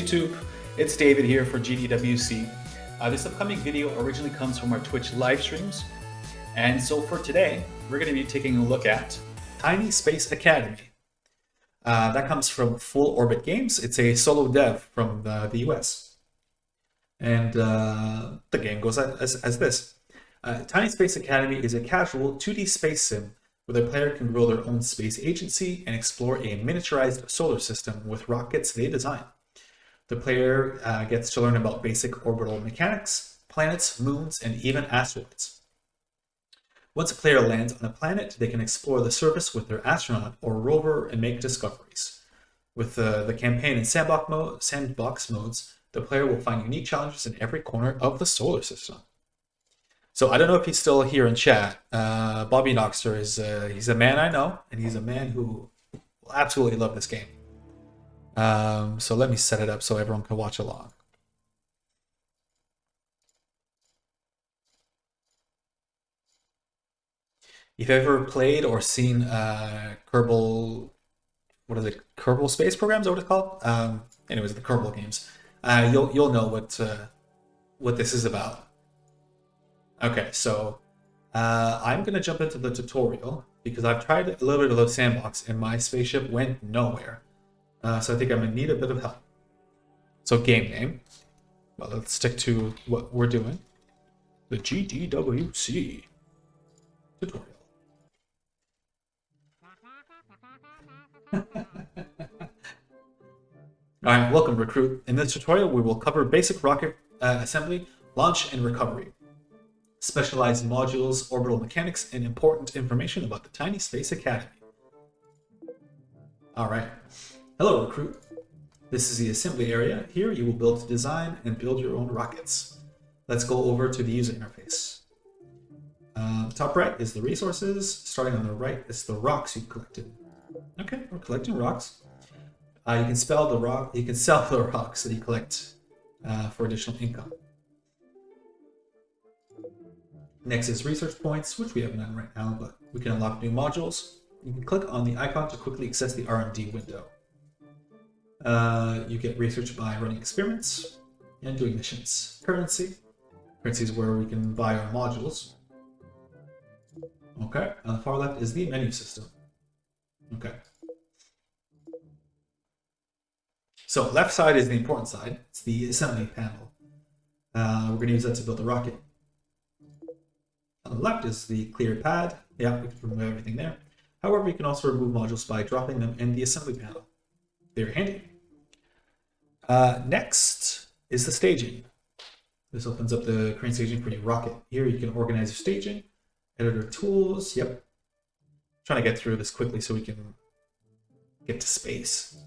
YouTube, it's David here for GDWC. This upcoming video originally comes from our Twitch live streams. And so for today, we're going to be taking a look at Tiny Space Academy. That comes from Full Orbit Games. It's a solo dev from the US. And the game goes as this. Tiny Space Academy is a casual 2D space sim where the player can grow their own space agency and explore a miniaturized solar system with rockets they design. The player gets to learn about basic orbital mechanics, planets, moons, and even asteroids. Once a player lands on a planet, they can explore the surface with their astronaut or rover and make discoveries. With the campaign and sandbox modes, the player will find unique challenges in every corner of the solar system. So I don't know if he's still here in chat. Bobby Noxter he's a man I know, and he's a man who will absolutely love this game. So let me set it up so everyone can watch along. If you've ever played or seen Kerbal, what is it? Kerbal Space Program is what it's called. Anyways, the Kerbal games. You'll know what this is about. Okay, so I'm gonna jump into the tutorial because I've tried a little bit of the sandbox and my spaceship went nowhere. So I think I'm gonna need a bit of help. So game name. Well, let's stick to what we're doing. The GDWC tutorial. Alright, welcome recruit. In this tutorial we will cover basic rocket assembly, launch, and recovery. Specialized modules, orbital mechanics, and important information about the Tiny Space Academy. Alright. Hello, recruit. This is the assembly area. Here you will build, design, and build your own rockets. Let's go over to the user interface. Top right is the resources. Starting on the right is the rocks you collected. Okay, we're collecting rocks. You can sell the rocks that you collect for additional income. Next is research points, which we have none right now, but we can unlock new modules. You can click on the icon to quickly access the R&D window. You get research by running experiments and doing missions. Currency is where we can buy our modules. Okay, on the far left is the menu system. Okay. So left side is the important side. It's the assembly panel. We're going to use that to build the rocket. On the left is the clear pad. Yeah, we can remove everything there. However, we can also remove modules by dropping them in the assembly panel. Very handy. Next is the staging. This opens up the current staging for your rocket. Here you can organize your staging, editor tools. Yep. Trying to get through this quickly so we can get to space.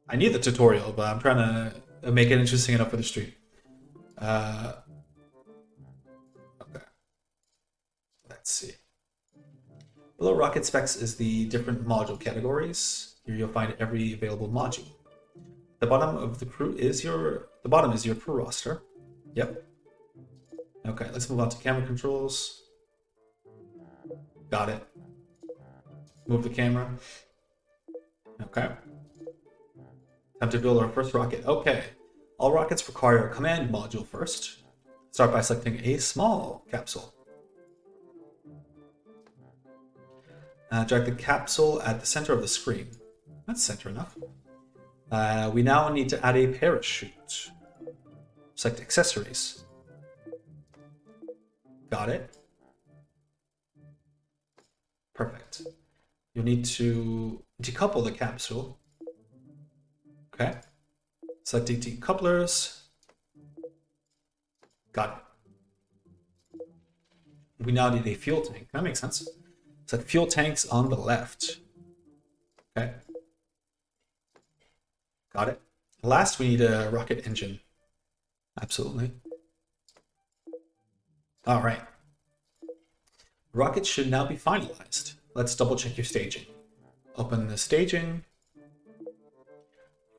I need the tutorial, but I'm trying to make it interesting enough for the stream. Okay. Let's see. Below rocket specs is the different module categories. Here you'll find every available module. The bottom of the crew is your crew roster. Yep. Okay, let's move on to camera controls. Got it. Move the camera. Okay. Time to build our first rocket. Okay. All rockets require a command module first. Start by selecting a small capsule. Drag the capsule at the center of the screen. That's center enough. We now need to add a parachute. Select accessories. Got it. Perfect. You'll need to decouple the capsule. Okay. Selecting decouplers. Got it. We now need a fuel tank. That makes sense. Select fuel tanks on the left. Okay. Got it. Last, we need a rocket engine. Absolutely. All right. Rockets should now be finalized. Let's double check your staging. Open the staging.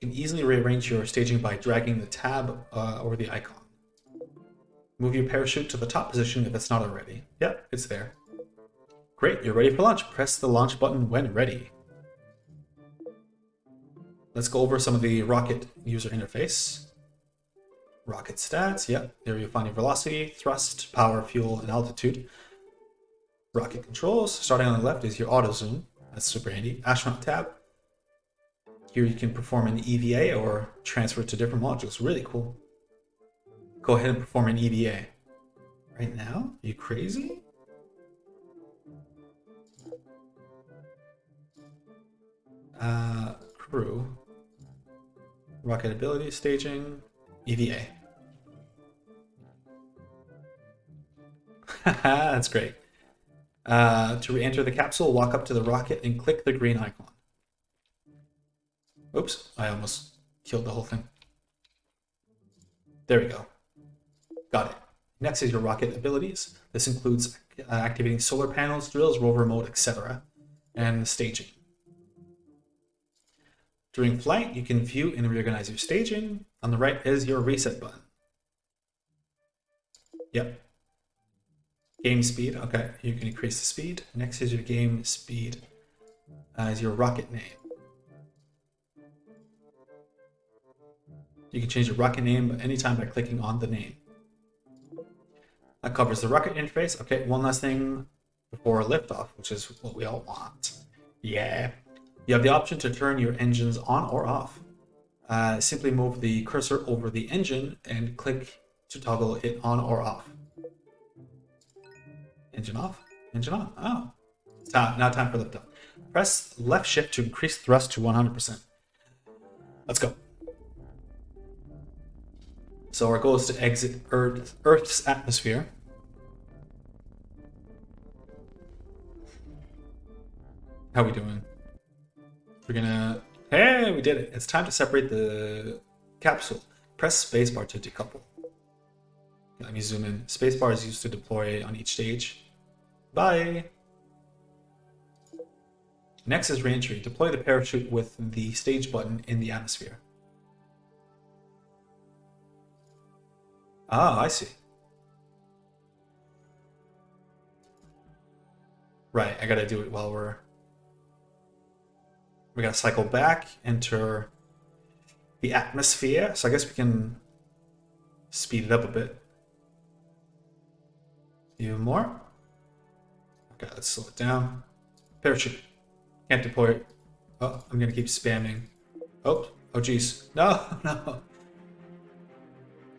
You can easily rearrange your staging by dragging the tab over the icon. Move your parachute to the top position if it's not already. Yep, it's there. Great, you're ready for launch. Press the launch button when ready. Let's go over some of the rocket user interface. Rocket stats, yep. There you'll find your velocity, thrust, power, fuel, and altitude. Rocket controls, starting on the left is your auto zoom. That's super handy. Astronaut tab. Here you can perform an EVA or transfer to different modules. Really cool. Go ahead and perform an EVA. Right now? Are you crazy? Crew. Rocket ability, staging, EVA. That's great. To re-enter the capsule, walk up to the rocket and click the green icon. Oops, I almost killed the whole thing. There we go. Got it. Next is your rocket abilities. This includes activating solar panels, drills, rover mode, etc. and staging. During flight, you can view and reorganize your staging. On the right is your reset button. Yep. Game speed, okay, you can increase the speed. Next is your game speed, is your rocket name. You can change your rocket name anytime by clicking on the name. That covers the rocket interface. Okay, one last thing before liftoff, which is what we all want. Yeah. You have the option to turn your engines on or off. Simply move the cursor over the engine and click to toggle it on or off. Engine off, engine on. Oh, now time for liftoff. Press left shift to increase thrust to 100%. Let's go. So our goal is to exit Earth's atmosphere. How are we doing? We're gonna... Hey, we did it. It's time to separate the capsule. Press spacebar to decouple. Let me zoom in. Spacebar is used to deploy on each stage. Bye! Next is reentry. Deploy the parachute with the stage button in the atmosphere. Ah, I see. Right, I gotta do it while we gotta cycle back, enter the atmosphere. So I guess we can speed it up a bit. Even more. Okay, let's slow it down. Parachute. Can't deploy it. Oh, I'm gonna keep spamming. Oh geez. No, no.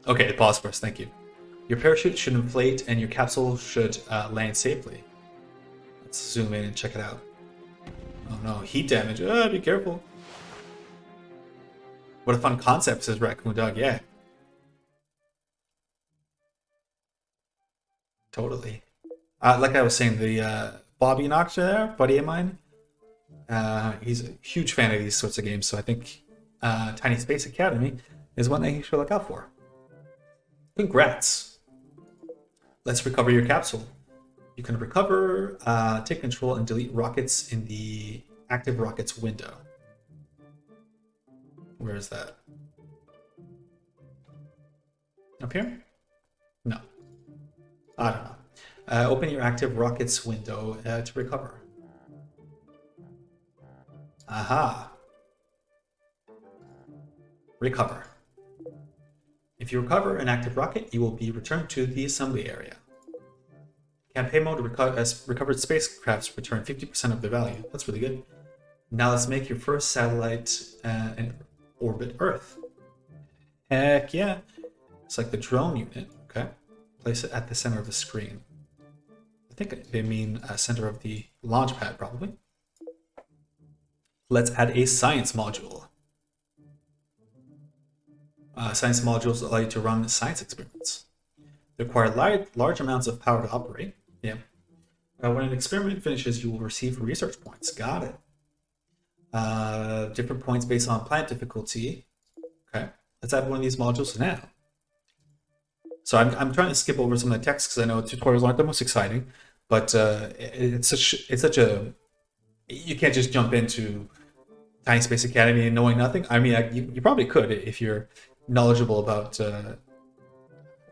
Okay, pause first, thank you. Your parachute should inflate and your capsule should land safely. Let's zoom in and check it out. Oh no, heat damage. Be careful. What a fun concept, says Raccoon Dog. Yeah. Totally. Like I was saying, the Bobby Knox there, buddy of mine, he's a huge fan of these sorts of games, so I think Tiny Space Academy is one that he should look out for. Congrats! Let's recover your capsule. You can recover, take control, and delete rockets in the active rockets window. Where is that? Up here? No. I don't know. Open your active rockets window to recover. Aha. Recover. If you recover an active rocket, you will be returned to the assembly area. Campaign mode recovered spacecrafts return 50% of their value. That's really good. Now let's make your first satellite and orbit Earth. Heck yeah. It's like the drone unit. Okay. Place it at the center of the screen. I think they mean center of the launch pad, probably. Let's add a science module. Science modules allow you to run science experiments. They require large amounts of power to operate. Yeah. When an experiment finishes, you will receive research points. Got it. Different points based on planet difficulty. Okay. Let's add one of these modules now. So I'm trying to skip over some of the text because I know tutorials aren't the most exciting, but it's such a you can't just jump into Tiny Space Academy and knowing nothing. I mean, you probably could if you're knowledgeable about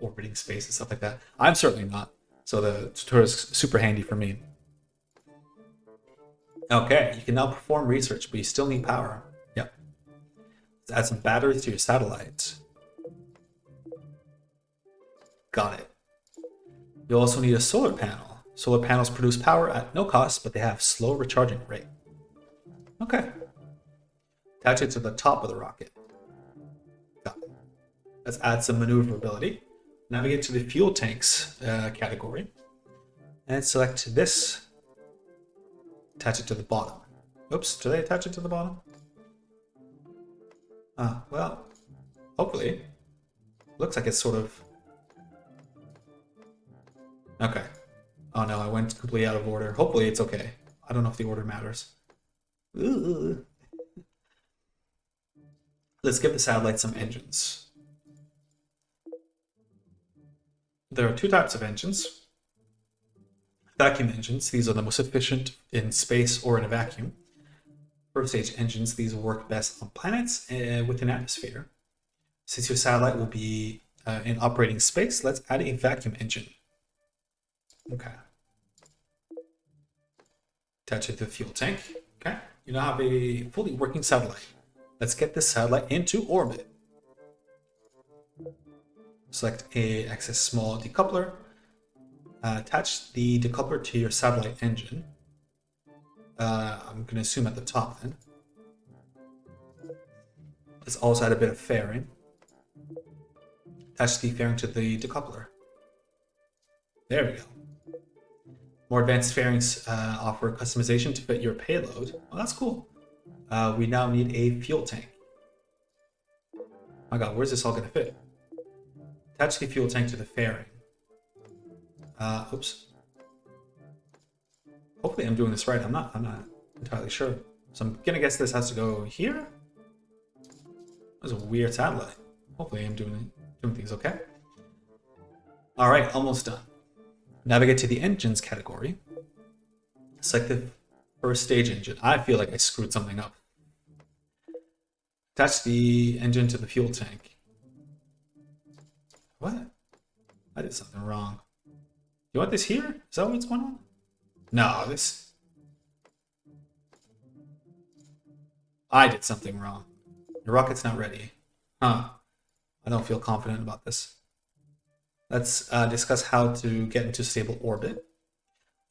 orbiting space and stuff like that. I'm certainly not, so the tutorial is super handy for me. Okay, you can now perform research, but you still need power. Yep. Add some batteries to your satellite. Got it. You also need a solar panel. Solar panels produce power at no cost, but they have slow recharging rate. Okay. Attach it to the top of the rocket. Got it. Let's add some maneuverability. Navigate to the fuel tanks category. And select this. Attach it to the bottom. Oops, did I attach it to the bottom? Well, hopefully. Looks like it's sort of... Okay. Oh no, I went completely out of order. Hopefully it's okay. I don't know if the order matters. Ooh. Let's give the satellite some engines. There are two types of engines. Vacuum engines, these are the most efficient in space or in a vacuum. First stage engines, these will work best on planets with an atmosphere. Since your satellite will be in operating space, let's add a vacuum engine. Okay. Attach it to the fuel tank. Okay. You now have a fully working satellite. Let's get this satellite into orbit. Select a access small decoupler. Attach the decoupler to your satellite engine. I'm going to assume at the top then. Let's also add a bit of fairing. Attach the fairing to the decoupler. There we go. More advanced fairings offer customization to fit your payload. Oh, that's cool. We now need a fuel tank. Oh my god, where's this all going to fit? Attach the fuel tank to the fairing. Oops. Hopefully I'm doing this right. I'm not entirely sure. So I'm gonna guess this has to go here. That's a weird satellite. Hopefully I'm doing things okay. All right, almost done. Navigate to the engines category. Select the first stage engine. I feel like I screwed something up. Attach the engine to the fuel tank. What? I did something wrong. You want this here? Is that what's going on? No, this... I did something wrong. The rocket's not ready. Huh. I don't feel confident about this. Let's discuss how to get into stable orbit.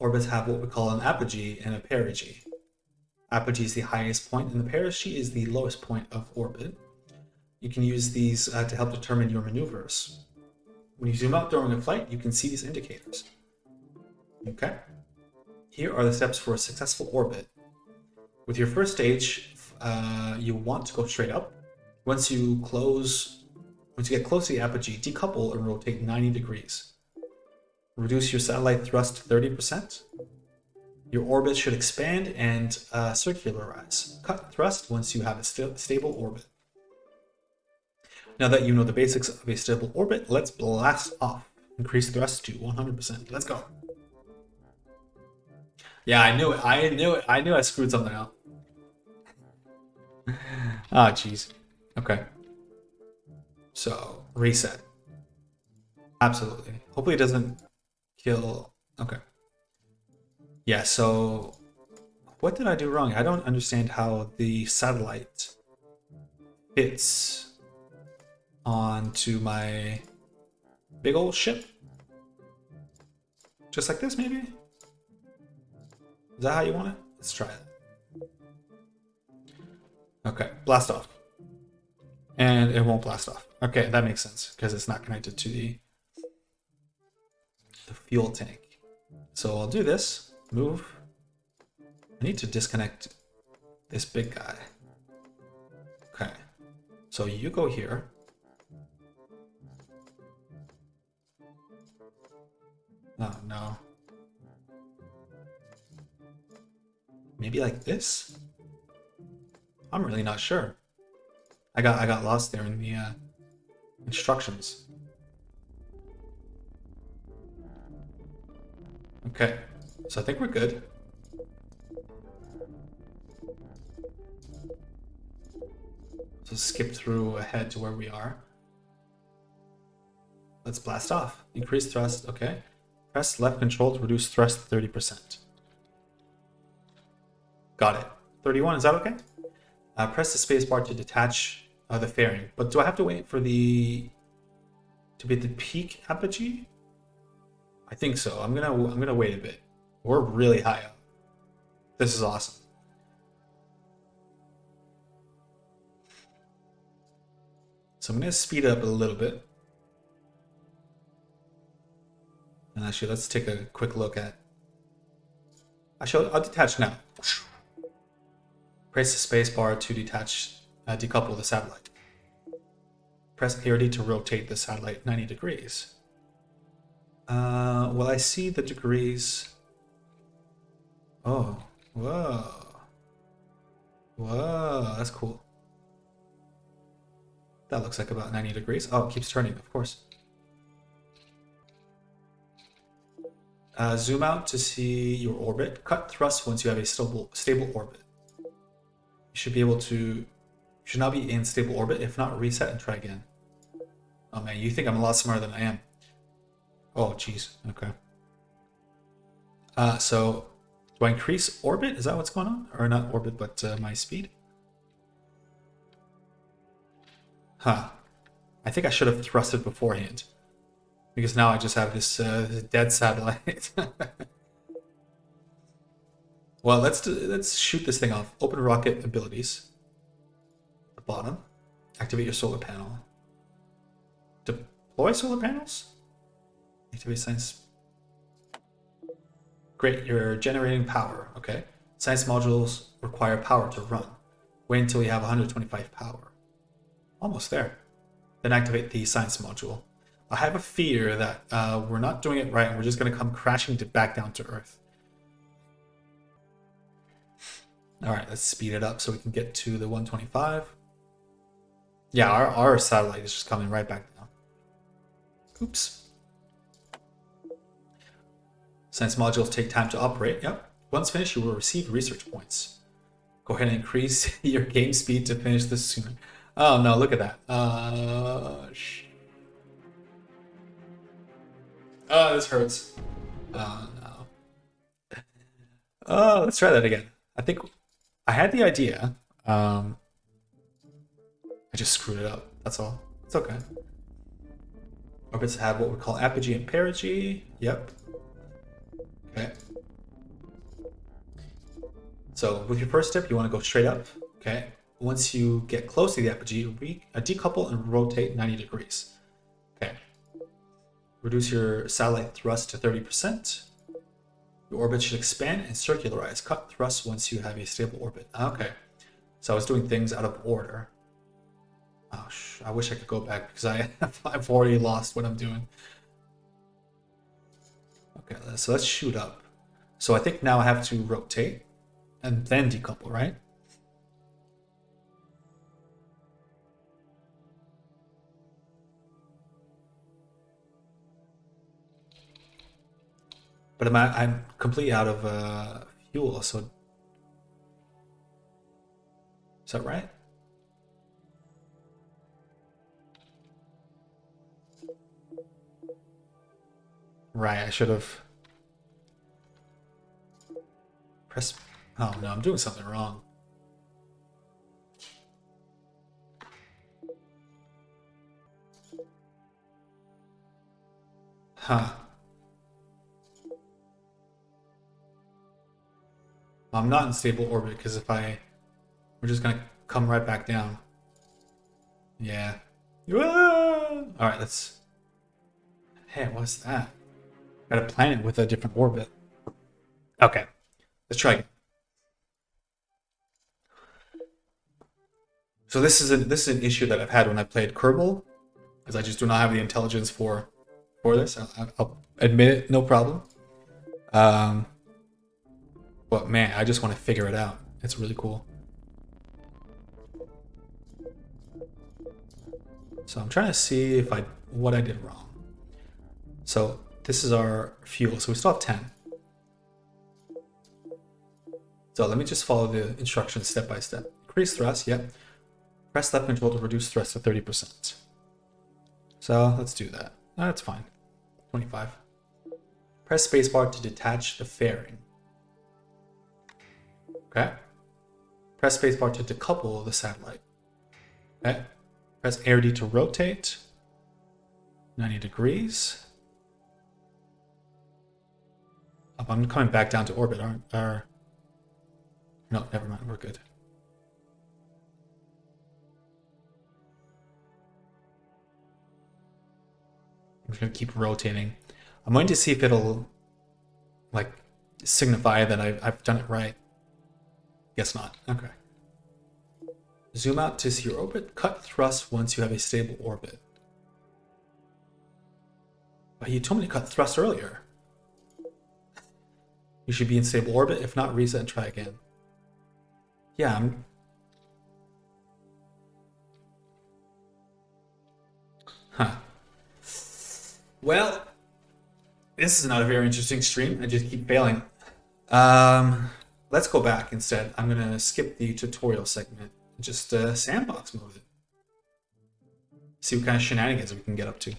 Orbits have what we call an apogee and a perigee. Apogee is the highest point, and the perigee is the lowest point of orbit. You can use these to help determine your maneuvers. When you zoom out during a flight, you can see these indicators. Okay. Here are the steps for a successful orbit. With your first stage, you want to go straight up. Once you get close to the apogee, decouple and rotate 90 degrees. Reduce your satellite thrust to 30%. Your orbit should expand and circularize. Cut thrust once you have a stable orbit. Now that you know the basics of a stable orbit, let's blast off. Increase thrust to 100%. Let's go. Yeah, I knew it. I knew I screwed something up. Ah, jeez. Okay. So, reset. Absolutely. Hopefully it doesn't kill... Okay. Yeah, so... What did I do wrong? I don't understand how the satellite fits onto my big old ship. Just like this, maybe? Is that how you want it? Let's try it. Okay, blast off. And it won't blast off. Okay, that makes sense, because it's not connected to the fuel tank. So I'll do this. Move. I need to disconnect this big guy. Okay. So you go here. Oh, no. Maybe like this? I'm really not sure. I got lost there in the instructions. Okay, so I think we're good. So skip through ahead to where we are. Let's blast off. Increase thrust, okay. Press left control to reduce thrust 30%. Got it. 31, is that okay? Press the space bar to detach the fairing. But do I have to wait for the to be at the peak apogee? I think so. I'm gonna wait a bit. We're really high up. This is awesome. So I'm gonna speed it up a little bit. And actually, let's take a quick look at. I'll detach now. Press the space bar to decouple the satellite. Press ARD to rotate the satellite 90 degrees. Well, I see the degrees. Oh, whoa. Whoa, that's cool. That looks like about 90 degrees. Oh, it keeps turning, of course. Zoom out to see your orbit. Cut thrust once you have a stable orbit. You should be able to. You should now be in stable orbit. If not, reset and try again. Oh man, you think I'm a lot smarter than I am. Oh jeez. Okay. So do I increase orbit? Is that what's going on? Or not orbit, but my speed? Huh. I think I should have thrusted beforehand. Because now I just have this dead satellite. Well, let's shoot this thing off. Open rocket abilities. At the bottom. Activate your solar panel. Deploy solar panels? Activate science. Great, you're generating power. Okay. Science modules require power to run. Wait until you have 125 power. Almost there. Then activate the science module. I have a fear that we're not doing it right and we're just going to come crashing back down to Earth. All right, let's speed it up so we can get to the 125. Yeah, our satellite is just coming right back down. Oops. Science modules take time to operate. Yep. Once finished, you will receive research points. Go ahead and increase your game speed to finish this sooner. Oh no, look at that. Oh, this hurts. Oh no. Oh, let's try that again. I think I had the idea. I just screwed it up. That's all. It's okay. Orbits have what we call apogee and perigee. Yep. Okay. So with your first step, you want to go straight up. Okay. Once you get close to the apogee, decouple and rotate 90 degrees. Okay. Reduce your satellite thrust to 30%. Your orbit should expand and circularize. Cut thrust once you have a stable orbit. Okay. So I was doing things out of order. Oh, I wish I could go back because I've already lost what I'm doing. Okay, so let's shoot up. So I think now I have to rotate and then decouple, right? But I'm completely out of fuel, so is that right? Right, I should have pressed. Oh no, I'm doing something wrong. Huh. I'm not in stable orbit because we're just gonna come right back down. Yeah. All right, let's. Hey, what's that? Got a planet with a different orbit. Okay, let's try again. So this is an issue that I've had when I played Kerbal, because I just do not have the intelligence for this. I'll admit it, no problem. But man, I just want to figure it out. It's really cool. So I'm trying to see what I did wrong. So this is our fuel. So we still have 10. So let me just follow the instructions step by step. Increase thrust, yep. Press left control to reduce thrust to 30%. So let's do that. That's fine. 25. Press spacebar to detach the fairing. Okay. Press spacebar to decouple the satellite. Okay. Press ARD to rotate. 90 degrees. Oh, I'm coming back down to orbit, aren't I? No, never mind. We're good. I'm just going to keep rotating. I'm going to see if it'll, like, signify that I've done it right. Guess not. Okay. Zoom out to see your orbit. Cut thrust once you have a stable orbit. But you told me to cut thrust earlier. You should be in stable orbit. If not, reset and try again. Yeah, I'm... Huh. Well, this is not a very interesting stream. I just keep failing. Let's go back instead. I'm gonna skip the tutorial segment. Just sandbox mode it. See what kind of shenanigans we can get up to.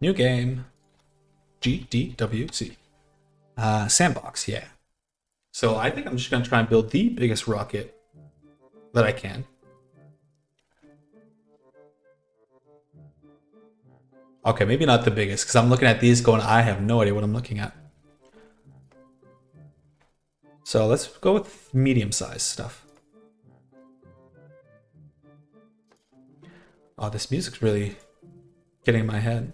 New game. GDWC. Sandbox, yeah. So I think I'm just going to try and build the biggest rocket that I can. Okay, maybe not the biggest, because I'm looking at these going, I have no idea what I'm looking at. So let's go with medium-sized stuff. Oh, this music's really getting in my head.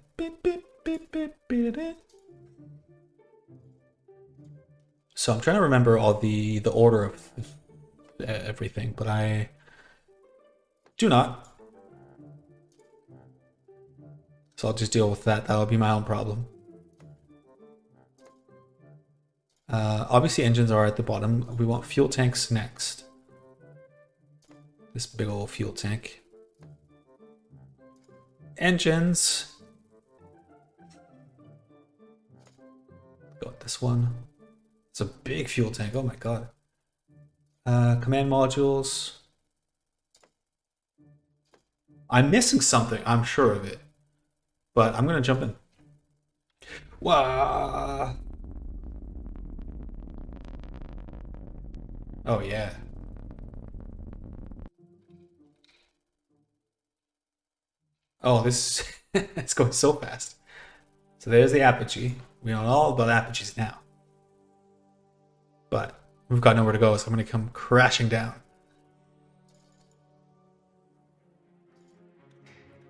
So I'm trying to remember all the order of everything, but I do not. So I'll just deal with that. That'll be my own problem. Obviously engines are at the bottom. We want fuel tanks next. This big old fuel tank. Engines. Got this one. It's a big fuel tank. Oh my god. Command modules. I'm missing something. I'm sure of it. But I'm going to jump in. Wah! Oh, yeah. Oh, this it's going so fast. So there's the apogee. We know all about apogees now. But we've got nowhere to go, so I'm going to come crashing down.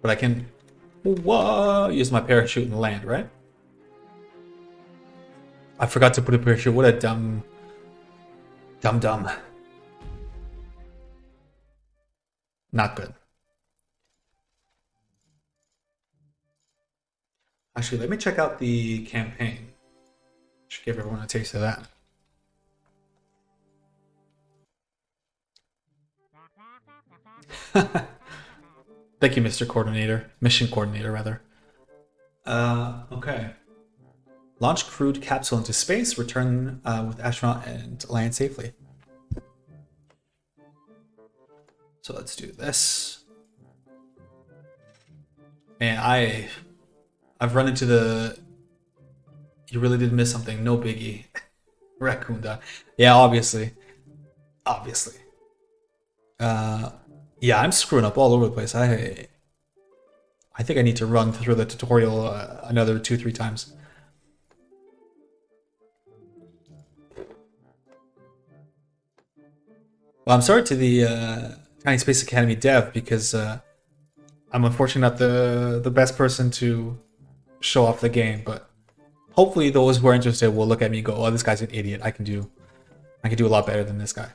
But I can use my parachute and land, right? I forgot to put a parachute. What a dumb. Not good. Actually, let me check out the campaign. Should give everyone a taste of that. Thank you, Mr. Coordinator. Mission Coordinator, rather. Okay. Launch crewed capsule into space, return with astronaut, and land safely. So let's do this. Man, I've run into the... You really did miss something. No biggie. Raccoon died. Yeah, obviously. Obviously. Yeah, I'm screwing up all over the place. I think I need to run through the tutorial another 2-3 times. Well, I'm sorry to the Tiny Space Academy dev because I'm unfortunately not the best person to show off the game, but hopefully those who are interested will look at me and go, "Oh, this guy's an idiot. I can do a lot better than this guy."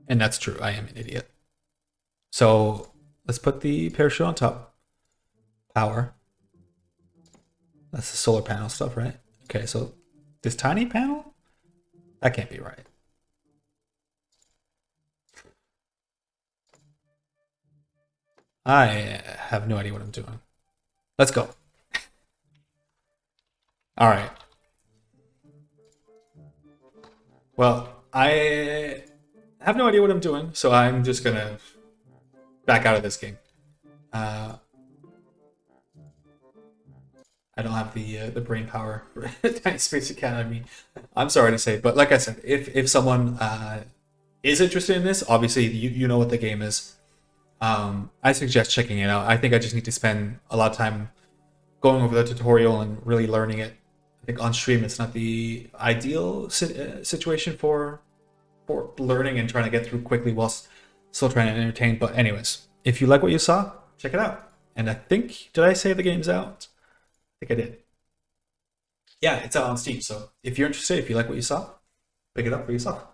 And that's true. I am an idiot. So let's put the parachute on top. Power. That's the solar panel stuff, right? Okay, so this tiny panel? That can't be right. I have no idea what I'm doing. Let's go. All right. Well, I have no idea what I'm doing, so I'm just gonna back out of this game. Uh, I don't have the brain power for Tiny Space Academy. I'm sorry to say, but like I said, if someone is interested in this, obviously you know what the game is. I suggest checking it out. I think I just need to spend a lot of time going over the tutorial and really learning it. I think on stream it's not the ideal situation for learning and trying to get through quickly whilst still trying to entertain. But anyways, if you like what you saw, check it out. And I think, did I say the game's out? I think I did. Yeah, it's out on Steam. So if you're interested, if you like what you saw, pick it up for yourself.